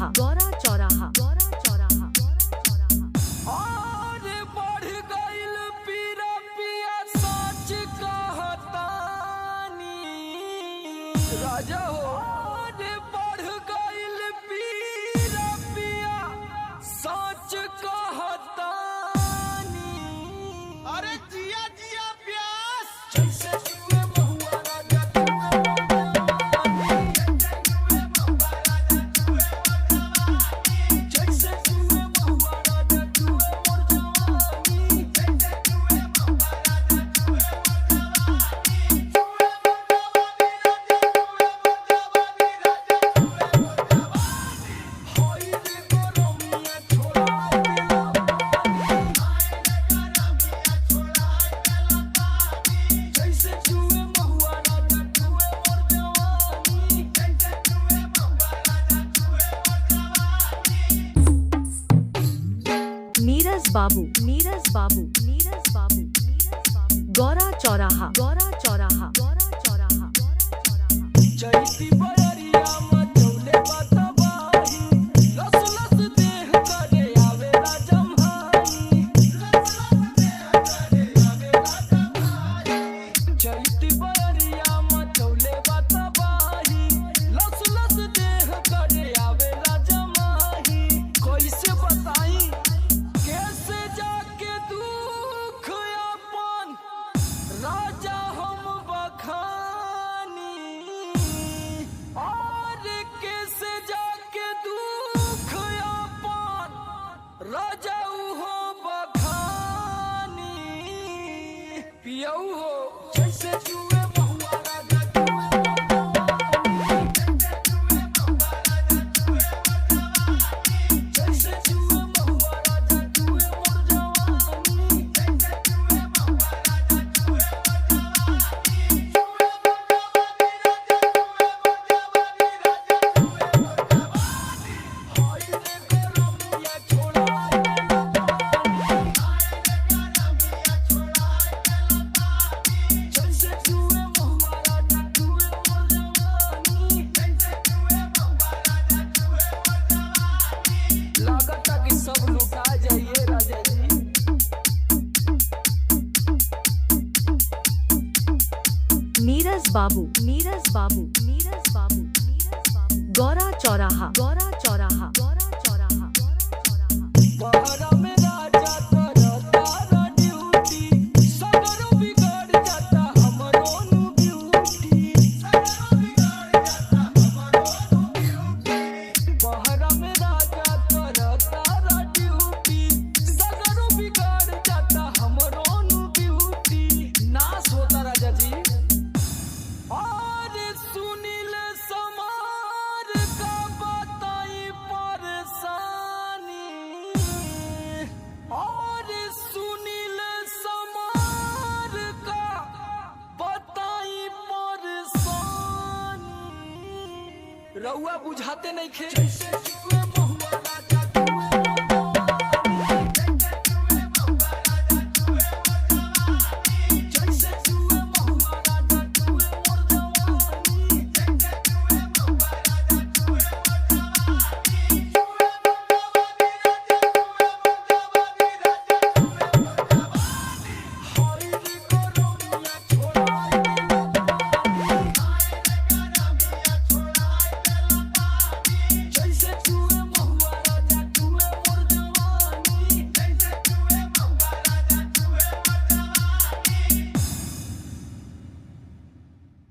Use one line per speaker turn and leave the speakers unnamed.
चौराहा, गौरा चौराहा, गौरा चौराहा, गौरा चौराहा।
और बढ़ गइल पीरा पिया सच कहतानी राजा हो। और बढ़ गइल पीरा पिया सच कहतानी।
अरे जिया जिया प्यास
जैसे जुए महुआ राजा जैसे जुए महुआ राजा जुए मोर जवानी। होई रे गरमिया छोड़ा देला जैसे जुए महुआ राजा जुए मोर जवानी।
नीरज बाबू, नीरज बाबू, नीरज बाबू, नीरज बाबू, गौरा चौराहा, गौरा चौराहा, गौरा चौराहा, गौरा चौराहा।
जैसी बयरिया मचौले बतबाही लस लस देह करे आवेला जम्हाई। जैसी बयरिया मचौले बतबाही लस लस देह करे आवेला जमाही। कैसे बताई कैसे जाके दुख अपन राजा हम बखानी। और कैसे जाके दुख अपन राजा हो बखानी। पियऊ हो जैसे जुए महुआ राजा जुए जैसे जुए महुआ राजा जुए मोर जवानी। होई रे गरमिया छोड़ा जैसे जुए महुआ राजा जुए मोर जवानी। लागता कि सब लुटा जाइए राजा जी।
नीरज बाबू, नीरज बाबू, नीरज बाबू, नीरज बाबू, गौरा चौराहा, गौरा चौराहा, गौरा चौराहा, गौरा चौराहा।
बहरा में राजा करता रा ड्यूटी सगरो बिगड़ जाता हमरो नु ब्यूटी। बहरा में राजा करता रा ड्यूटी सगरो बिगड़ जाता हमरो नु ब्यूटी। नाश होता राजा जी। और सुनील समार का बताई परेशानी। और सुनील समार का बताई परेशानी। रउआ बुझाते नहीं खे जैसे जुए